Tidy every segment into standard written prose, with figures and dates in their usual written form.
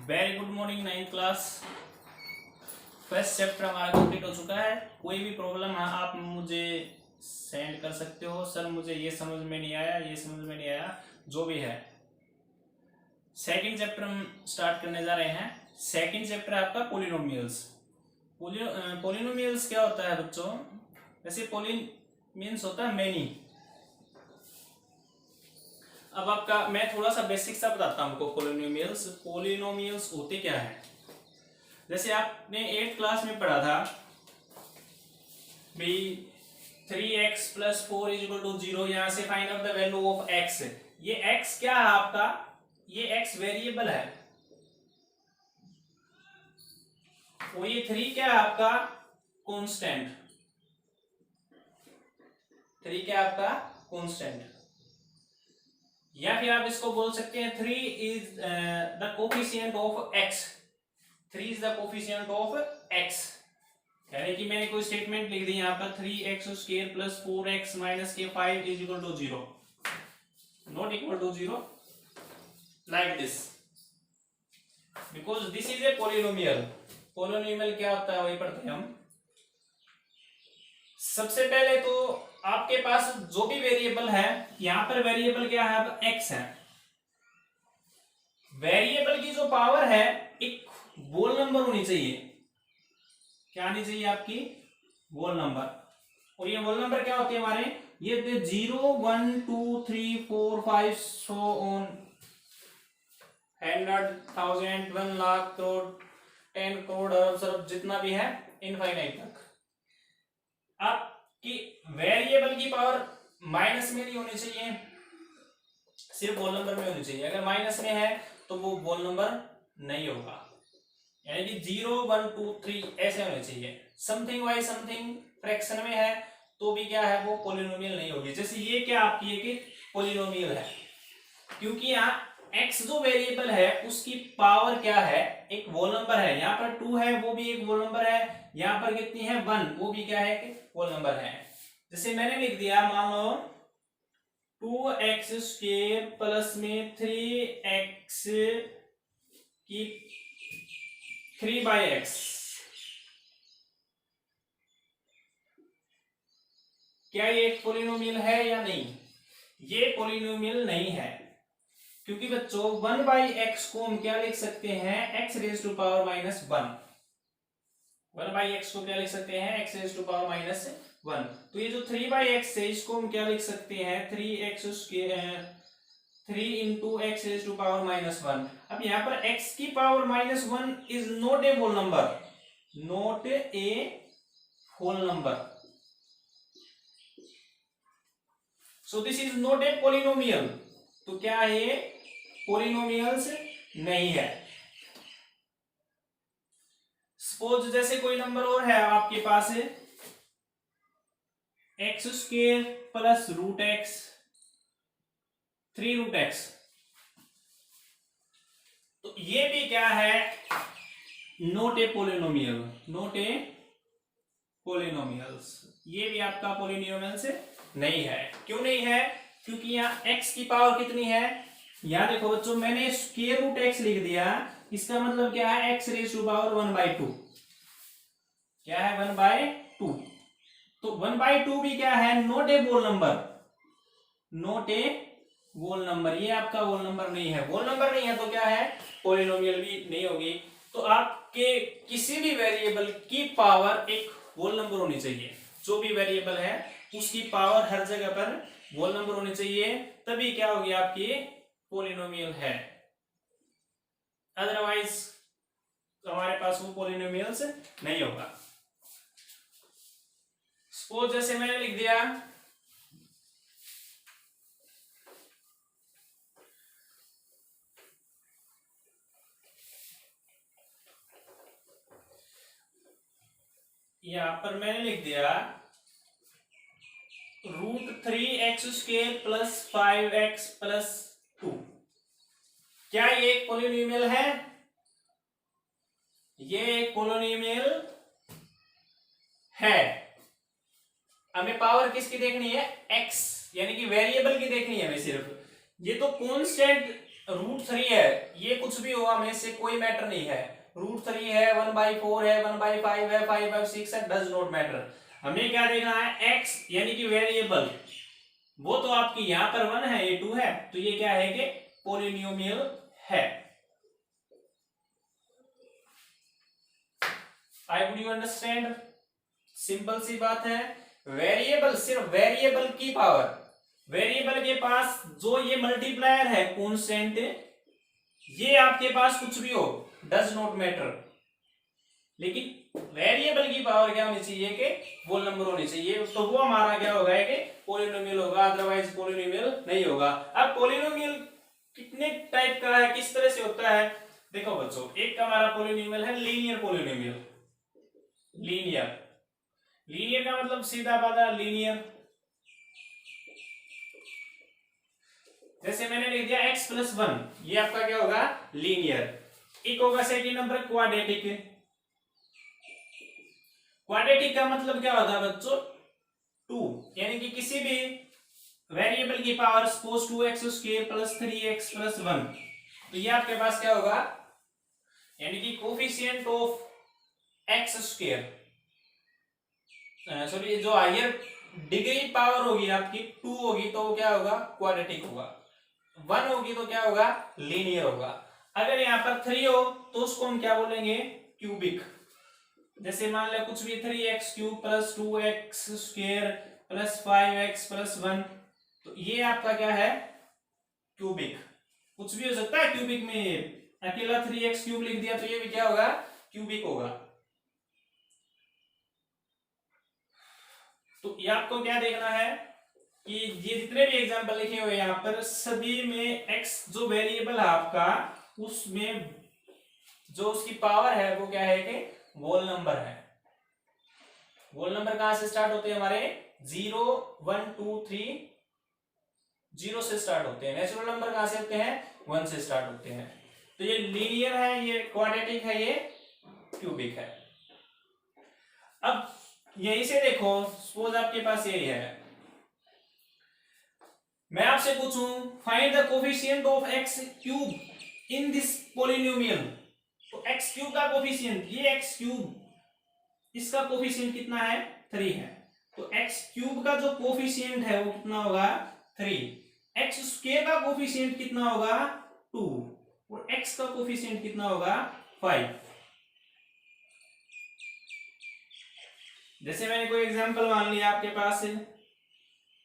Very good morning ninth class. First chapter हमारा complete हो चुका है। कोई भी प्रॉब्लम है आप मुझे सेंड कर सकते हो, सर मुझे ये समझ में नहीं आया, ये समझ में नहीं आया, जो भी है। सेकंड चैप्टर हम स्टार्ट करने जा रहे हैं। सेकंड चैप्टर है आपका पोलिनोमियल्स। पोलिनोमियल्स क्या होता है बच्चों? वैसे पोलिन मीन्स होता है मेनी। अब आपका मैं थोड़ा सा बेसिक सा बताता हूँ आपको। पोलिनोमियल्स होते क्या है? जैसे आपने 8th क्लास में पढ़ा था भाई 3x + 4 = 0। यहां से find out the value of x। ये x क्या है आपका? ये x वेरिएबल है और ये 3 क्या है आपका? कांस्टेंट। 3 क्या है आपका? कांस्टेंट। या फिर आप इसको बोल सकते हैं 3 is the coefficient of x। 3 is the coefficient of x। यानी कि मैंने कोई स्टेटमेंट लिख दी यहाँ पर 3x² + 4x - के 5 = 0, not equal to 0, like this, because this is a polynomial. Polynomial क्या होता है वही पढ़ते हैं हम। सबसे पहले तो आपके पास जो भी वेरिएबल है, यहां पर वेरिएबल क्या है? अब x है। वेरिएबल की जो पावर है एक होल नंबर होनी चाहिए। क्या आनी चाहिए आपकी? Whole number. और ये होल नंबर क्या होते हैं हमारे? ये 0 1 2 3 4 5 सो ऑन 100 1000 1 लाख करोड़ 10 करोड़ अरब शरब जितना भी है इनफाइनाइट तक। आपकी वेरिएबल की पावर माइनस में नहीं होनी चाहिए, सिर्फ होल नंबर में होनी चाहिए। अगर माइनस में है तो वो होल नंबर नहीं होगा। यानी कि 0 1 2 3 ऐसे होने चाहिए। समथिंग बाई समथिंग फ्रैक्शन में है तो भी क्या है? वो पोलिनोमियल नहीं होगी। जैसे ये क्या आपकी एक पोलिनोमियल है, क्योंकि यहाँ x जो वेरिएबल है उसकी पावर क्या है? एक होल नंबर है। यहाँ पर 2 है वो भी एक होल नंबर है। यहाँ पर कितनी है? 1, वो भी क्या है? एक होल नंबर है। जैसे मैंने लिख दिया, मान लो 2x² प्लस में 3x की 3/x। क्या ये एक पोलिनोमियल है या नहीं? ये पोलिनोमियल नहीं है, क्योंकि बच्चों 1/x को हम क्या लिख सकते हैं? x⁻⁻⁻1। 1/x को क्या लिख सकते हैं? x⁻⁻⁻1। तो ये जो 3/x है इसको हम क्या लिख सकते हैं? 3x² 3 × x⁻⁻1। अब यहाँ पर x की power -1 is not a whole number, not a whole number, so this is not a polynomial. तो क्या है? पोलिनोमियल्स नहीं है। सपोज जैसे कोई नंबर और है आपके पास x² + √x 3√x, तो ये भी क्या है? Not a polynomial, not a polynomials. ये भी आपका पोलिनोमियल्स नहीं है। क्यों नहीं है? क्योंकि यहाँ x की पावर कितनी है? यहाँ देखो बच्चों, मैंने √x लिख दिया, इसका मतलब क्या है? x⁻1/2। क्या है? 1/2। तो 1/2 भी क्या है? Not a whole number, not a whole number. ये आपका होल नंबर नहीं है। होल नंबर नहीं है तो क्या है? पोलिनोमियल भी नहीं होगी। तो आपके किसी भी वेरिएबल की पावर एक होल नंबर होनी चाहिए। जो भी वेरिएबल है उसकी पावर हर जगह पर होल नंबर होनी चाहिए, तभी क्या होगी? आपकी पोलिनोमियल है। अदरवाइज हमारे पास वो पोलिनोमियल्स नहीं होगा। सपोज जैसे मैंने लिख दिया यहां पर मैंने लिख दिया √3x² + 5x + 2। क्या ये एक पोलिनोमियल है? ये एक पोलिनोमियल है। हमें पावर किसकी देखनी है? x, यानी कि वेरिएबल की देखनी है हमें सिर्फ। ये तो कांस्टेंट √3 है, ये कुछ भी हो हमें से कोई मैटर नहीं है। √3 है, 1/4 है, 1/5 है, 5/6 है, डज नॉट मैटर। हमें क्या देखना है, x यानी कि वेरिएबल, वो तो आपकी यहां पर 1 है, ये 2 है, तो ये क्या है कि पॉलिनोमियल है। I would you understand? Simple सी बात है। वेरिएबल, सिर्फ वेरिएबल की पावर, वेरिएबल के पास जो ये मल्टीप्लायर है कांस्टेंट, ये आपके पास कुछ भी हो, डज नॉट मैटर, लेकिन वेरिएबल की पावर क्या होनी चाहिए कि होल नंबर होनी चाहिए, तो वो हमारा क्या होगा कि पॉलिनोमियल होगा, अदरवाइज पॉलिनोमियल नहीं होगा। अब पॉलिनोमियल कितने टाइप का है, किस तरह से होता है, देखो बच्चों, एक का हमारा पॉलिनोमियल है लीनियर पॉलिनोमियल। लीनियर, लीनियर का मतलब सीधा बाधा लीनियर, जैसे मैंने लिख दिया x+1, ये आपका क्या होगा, लीनियर। एक होगा सेकंड नंबर क्वाड्रेटिक। क्वाड्रेटिक का मतलब क्या होता है बच्चों, 2, यानी कि किसी भी वेरिएबल की पावर सपोज 2x² + 3x+1, तो ये आपके पास क्या होगा, यानी कि कोफिशिएंट ऑफ x², सॉरी जो हायर डिग्री पावर होगी आपकी 2 होगी तो वो क्या होगा, क्वाड्रेटिक होगा। 1 होगी तो क्या होगा, लीनियर होगा। अगर यहाँ पर 3 हो तो उसको हम क्या बोलेंगे, क्यूबिक। जैसे मान लो कुछ भी 3x³ + 2x² + 5x+1, तो ये आपका क्या है, क्यूबिक। कुछ भी हो सकता है क्यूबिक में, ये अकेला 3x³ लिख दिया तो ये भी क्या होगा, क्यूबिक होगा। तो ये आपको क्या देखना है कि ये जितने भी एग्जांपल लिखे हुए यहाँ पर सभी में x जो वेरिएबल है आपका, उसमें जो उसकी पावर है वो क्या है कि होल नंबर है। होल नंबर कहां से स्टार्ट होते हैं हमारे, 0 1 2 3, 0 से स्टार्ट होते हैं। नेचुरल नंबर कहां से होते हैं, 1 से स्टार्ट होते हैं। तो ये लीनियर है, ये क्वाड्रेटिक है, ये क्यूबिक है। अब यहीं से देखो, सपोज आपके पास यही है, मैं आपसे पूछूं find the coefficient of x³ in this polynomial, तो x³ का कोफिशिएंट, ये x³, इसका कोफिशिएंट कितना है, 3 है, तो x³ का जो कोफिशिएंट है वो कितना होगा, 3। x² का कोफिशिएंट कितना होगा, 2, और x का कोफिशिएंट कितना होगा, 5। जैसे मैंने कोई एग्जांपल मान लिया आपके पास,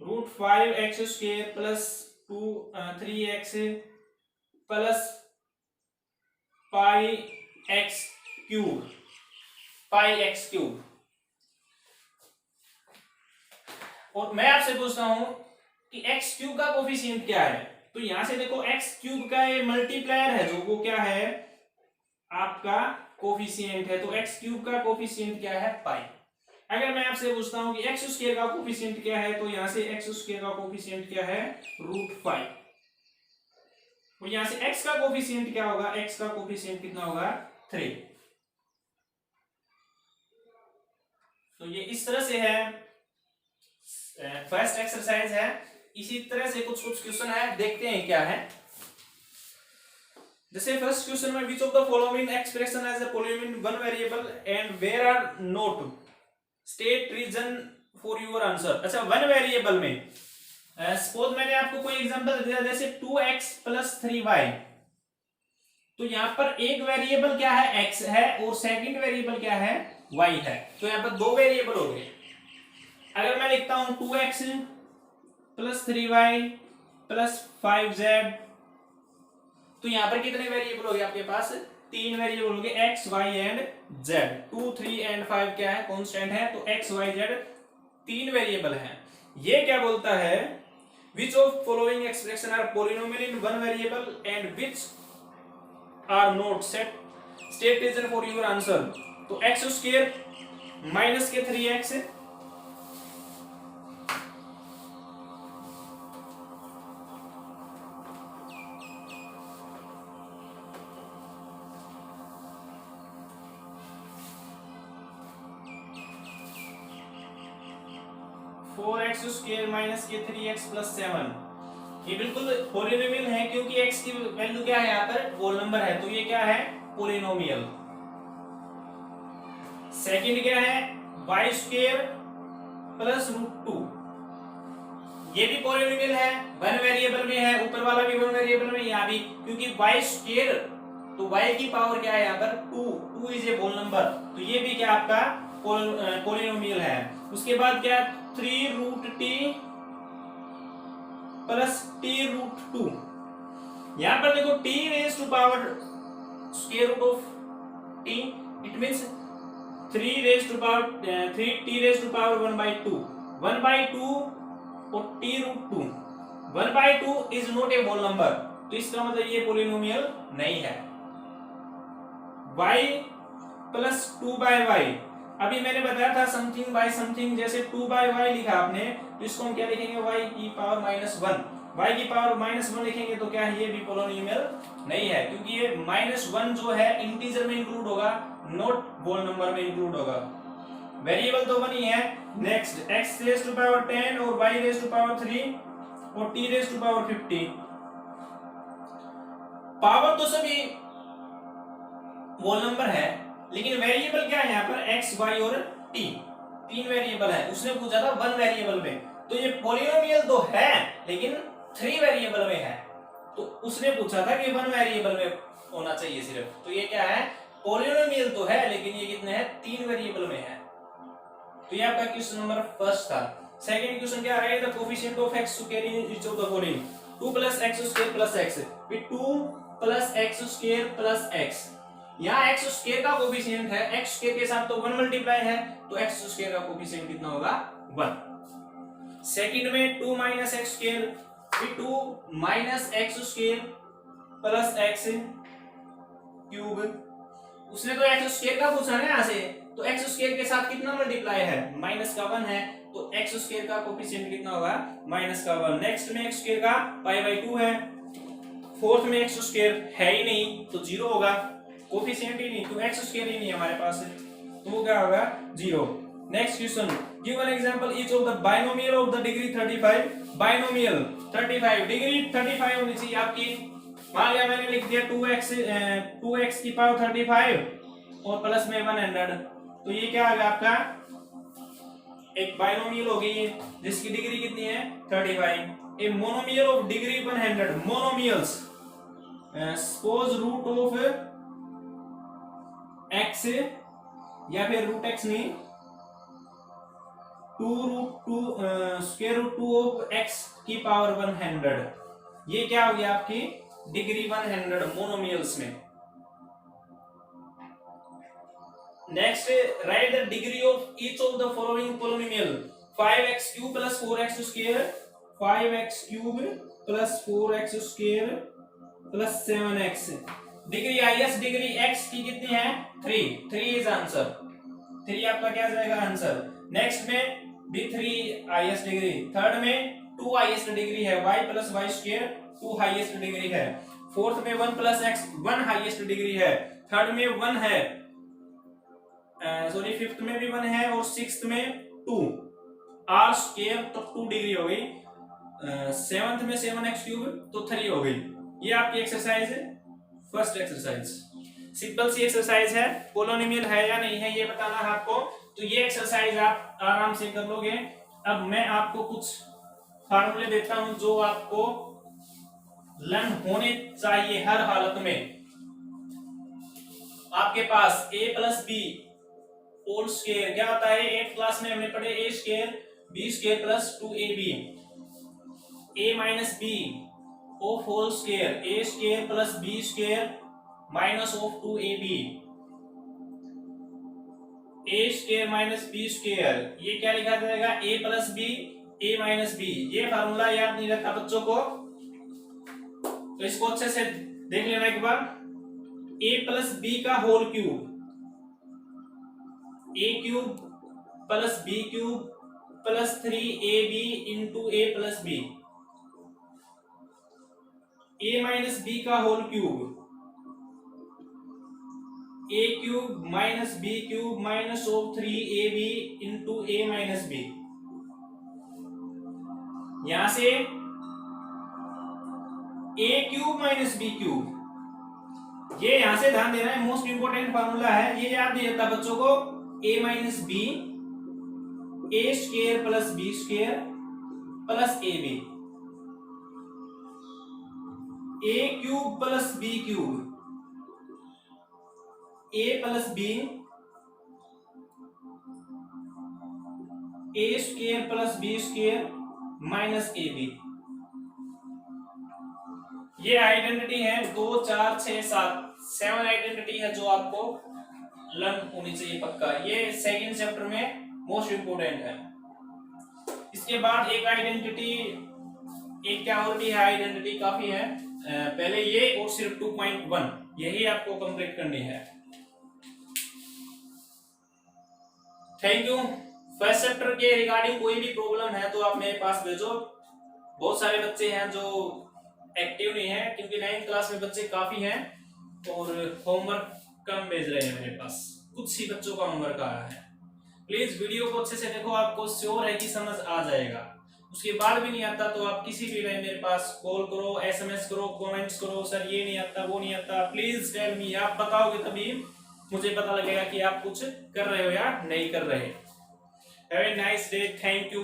√5x² + 3x + πx³, और मैं आपसे पूछता हूं कि x³ का कोफिशिएंट क्या है, तो यहां से देखो x³ का ये मल्टीप्लायर है जो, वो क्या है आपका कोफिशिएंट है, तो x³ का कोफिशिएंट क्या है, पाई। अगर मैं आपसे पूछता हूं कि x² का कोफिशिएंट क्या है, तो यहां से x² का कोफिशिएंट क्या है, √5, और यहां से x का कोफिशिएंट क्या होगा, x का कोफिशिएंट कितना होगा, 3। तो ये इस तरह से है, फर्स्ट एक्सरसाइज है। इसी तरह से कुछ कुछ क्वेश्चन है, देखते हैं क्या है। जैसे फर्स्ट क्वेश्चन में which of the following expression is a polynomial one variable and where are not, state reason for your answer. अच्छा, वन वेरिएबल में सपोज मैंने आपको कोई एग्जांपल दिया, जैसे 2x + 3y, तो यहां पर एक वेरिएबल क्या है, x है, और सेकंड वेरिएबल क्या है, y है, तो यहां पर दो वेरिएबल हो गए। अगर मैं लिखता हूं 2x + 3y + 5z, तो यहां पर कितने वेरिएबल हो गए आपके पास, 3 वेरिएबल हो गए, x y and z। 2 3 and 5 क्या है, कांस्टेंट है, तो x y z 3 वेरिएबल हैं। ये क्या बोलता है, which of following expression are polynomial in one variable and which are not, state reason for your answer. तो x² माइनस के 3x, 4x² माइनस के 3x + 7, ये बिल्कुल पॉलिनोमियल है क्योंकि x की वैल्यू क्या है यहाँ पर होल नंबर है, तो ये क्या है पॉलिनोमियल। सेकंड क्या है y स्क्वायर प्लस रूट 2, ये भी पॉलिनोमियल है, वन वेरिएबल में है, ऊपर वाला भी वन वेरिएबल में, यहाँ भी क्योंकि y स्क्वायर तो y की पावर क्या है यहाँ पर 2 इज ए होल नंबर, तो ये भी क्या आपका पॉलिनोमियल है। उसके बाद क्या 3 root t plus t root 2, यहाँ पर देखो t raise to power square root of t, it means 3 raise to power 3t raise to power 1/2 और t root 2, 1/2 is not a whole number, तो इसका मतलब ये पॉलिनोमियल नहीं है। y प्लस 2/y, अभी मैंने बताया था समथिंग बाय समथिंग, जैसे 2/y लिखा आपने तो इसको हम क्या लिखेंगे y की पावर -1, y की पावर -1 लिखेंगे तो क्या है ये भी पॉलिनोमियल नहीं है, क्योंकि ये -1 जो है इंटीजर में इंक्लूड होगा, नॉट होल नंबर में इंक्लूड होगा, वेरिएबल तो 1 ही है। Next x raise to power 10 और y रेज टू पावर 3 और t raise to power 50, power तो सभी होल नंबर है, लेकिन वेरिएबल क्या है यहाँ पर x y और t, 3 वेरिएबल है, उसने पूछा था 1 वेरिएबल में, तो ये पॉलिनोमियल तो है लेकिन 3 वेरिएबल में है, तो उसने पूछा था कि 1 वेरिएबल में होना चाहिए सिर्फ, तो ये क्या है पॉलिनोमियल तो है लेकिन ये कितने हैं 3 वेरिएबल में है। तो ये आपका क्वेश्चन नंबर फर्स्ट था। सेकंड क्वेश्चन क्या है, the coefficient of x square in each of the following 2 + x square + x, फिर 2 + x स्क्वायर + x, यहाँ x स्क्वायर का कोएफिशिएंट है, x स्क्वायर के साथ तो 1 मल्टीप्लाई है, तो x स्क्वायर का कोएफिशिएंट कितना होगा 1। सेकंड में 2 - x स्क्वायर, फिर 2 - x स्क्वायर + x क्यूब, उसने तो x स्क्वायर का पूछा ना यहाँ से, तो x स्क्वायर के साथ कितना मल्टीप्लाई है -1 है, तो x स्क्वायर का कोएफिशिएंट कितना होगा -1। नेक्स्ट में x स्क्वायर का π/2 है, फोर्थ में x स्क्वायर है ही नहीं तो 0 होगा, कोएफिशिएंट ही नहीं, तो x स्क्वायर ही नहीं है हमारे पास, तो वो क्या होगा 0। Next question, give an example each of the binomial of the degree 35, binomial 35 degree 35 होनी चाहिए आपकी, मान लिया मैंने लिख दिया 2x की पावर 35 और प्लस में 100, तो ये क्या आ गया आपका एक बाइनोमियल हो गई जिसकी डिग्री कितनी है 35। A monomial of degree 100, monomials suppose root of x या फिर रूट x नहीं, 2√2 स्क्वायर रूट 2 ऑफ x की पावर 100, ये क्या हो गया आपकी डिग्री 100 मोनोमियल्स में। Next write the degree of each of the following polynomial 5x³ + 4x², 5x³ + 4x² + 7x, degree highest degree x की कितनी है 3 इज आंसर, 3 आपका क्या जाएगा आंसर। नेक्स्ट में भी 3 हाईएस्ट डिग्री, थर्ड में 2 हाईएस्ट डिग्री है, y + y² 2 हाईएस्ट डिग्री है, फोर्थ में 1 + x 1 हाईएस्ट डिग्री है, थर्ड में 1 है, सॉरी फिफ्थ में भी 1 है और सिक्स्थ में 2, r² तो 2 डिग्री हो गई, सेवंथ में 7x³ तो 3 हो गई। ये आपकी एक्सरसाइज है, फर्स्ट एक्सरसाइज, सिंपल सी एक्सरसाइज है, पॉलिनोमियल है या नहीं है ये बताना है आपको, तो ये एक्सरसाइज आप आराम से कर लोगे। अब मैं आपको कुछ फार्मूले देता हूं जो आपको लर्न होने चाहिए हर हालत में। आपके पास a + b होल स्क्वायर क्या होता है, 8th क्लास में हमने पढ़े a² b² + 2ab, a - b of whole square a² + b² minus of 2ab, a² - b², ये क्या लिखा जाएगा a + b a - b, ये फार्मूला याद नहीं रहता बच्चों को, तो इसको अच्छे से देख लेना एक बार। a + b का whole cube, a³ + b³ + 3ab * a + b, a - b का whole cube, a³ - b³ minus of 3ab * a - b, यहां से A cube minus B cube, ये यहां से ध्यान देना है, मोस्ट इंपोर्टेंट फार्मूला है, ये याद नहीं रहता बच्चों को। A minus B A square plus B square plus A B, A cube plus B cube, A plus B A square plus B square minus A B. ये आइडेंटिटी है 2 4 6 7 7 identity है जो आपको लर्न होनी चाहिए पक्का। ये सेकंड चैप्टर में मोस्ट इंपोर्टेंट है। इसके बाद एक आइडेंटिटी, एक क्या और भी है आइडेंटिटी, काफी है। पहले ये और सिर्फ 2.1 यही आपको कंप्लीट करनी है। Thank you. फर्स्ट चैप्टर के रिगार्डिंग कोई भी प्रॉब्लम है तो आप मेरे पास भेजो। बहुत सारे बच्चे हैं जो एक्टिव नहीं है, क्योंकि 9th क्लास में बच्चे काफी हैं और होमवर्क कम भेज रहे हैं मेरे पास, कुछ ही बच्चों का होमवर्क आया है। प्लीज वीडियो को अच्छे से देखो, आपको श्योर है कि समझ आ जाएगा। उसके बाद भी नहीं आता तो आप किसी भी टाइम मेरे पास कॉल करो, SMS करो, कमेंट्स करो, सर ये नहीं आता वो नहीं आता, प्लीज टेल मी। आप बताओगे तभी मुझे पता लगेगा कि आप कुछ कर रहे हो या नहीं कर रहे। Have a nice day, thank you.